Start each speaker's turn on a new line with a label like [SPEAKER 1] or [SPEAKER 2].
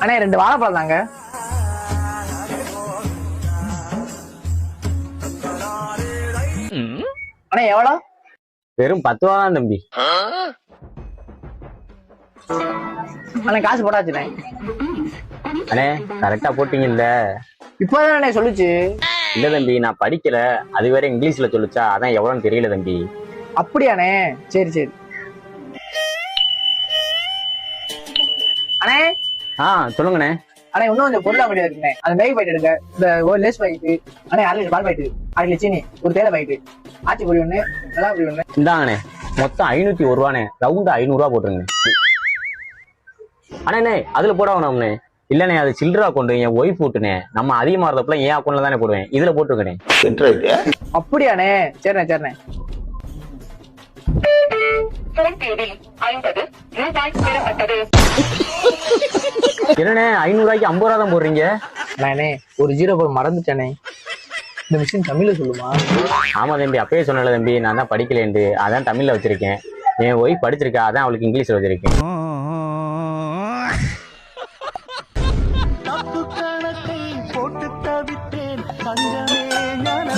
[SPEAKER 1] அண்ணே 2 வாழைப்பழம் தாங்க. அண்ணே எவ்வளோ?
[SPEAKER 2] வெறும் 10 ரூபா தான் தம்பி.
[SPEAKER 1] அண்ணே காசு போட்டாச்சுண்ணே.
[SPEAKER 2] அண்ணே கரெக்டா போட்டீங்கல்ல?
[SPEAKER 1] இப்போதான் அண்ணே சொல்லுச்சு.
[SPEAKER 2] இல்ல தம்பி, நான் படிக்கல, அது வேற இங்கிலீஷ்ல சொல்லுச்சா, அதான் எவ்வளவுன்னு தெரியல தம்பி.
[SPEAKER 1] அப்படியாண்ணே? சரி சரி அண்ணே.
[SPEAKER 2] சொல்லுங்கண்ணே.
[SPEAKER 1] அண்ணே இன்னும் கொஞ்சம் பொருளா வேண்டியது இருக்குண்ணே. அந்த மேகி பாக்கெட் எடுங்க. இந்த ஒரு லேஸ் பாக்கெட்டு அண்ணே, 1/2 லிட்டர் பால் பாக்கெட்டு, 1/2 கிலோ சீனி, ஒரு தேயிலை பாக்கெட்டு, ஆச்சி பொடி ஒண்ணு, நல்லா பொடி ஒண்ணு.
[SPEAKER 2] இந்தாங்கண்ணே, மொத்தம் 501 ரூபாண்ணே. ரவுண்டா 500 ரூபா போட்டுருங்க. அண்ணே அதுல போட வேணாம்ண்ணே. இல்லண்ணே அது சில்லற அக்கௌண்ட், என் ஒய்ஃப் போட்டுனே. நம்ம அதிகமா இருந்தப்பல என் அக்கௌண்ட்ல தானே போடுவேன், இதுல போட்டுருக்கேன்.
[SPEAKER 1] அப்படியாண்ணே? சரிண்ணே சரிண்ணே.
[SPEAKER 2] என்னண்ணே 500 ரூபாய்க்கு 50 ரூபா தான் போடுறீங்க?
[SPEAKER 1] அண்ணே ஒரு 0 போட மறந்துட்டேனே. இந்த விஷயம் தமிழ்ல சொல்லுமா?
[SPEAKER 2] ஆமா தம்பி, அப்பயே சொன்னல தம்பி, நான் தான் படிக்கலேன்ட்டு, அதான் தமிழ்ல வச்சிருக்கேன். என் ஒய்ஃப் படிச்சிருக்கா, அதான் அவளுக்கு இங்கிலீஷ்ல வச்சிருக்கேன்.
[SPEAKER 3] தப்பு கணக்கை போட்டு தவித்தேன், தங்கமே ஞான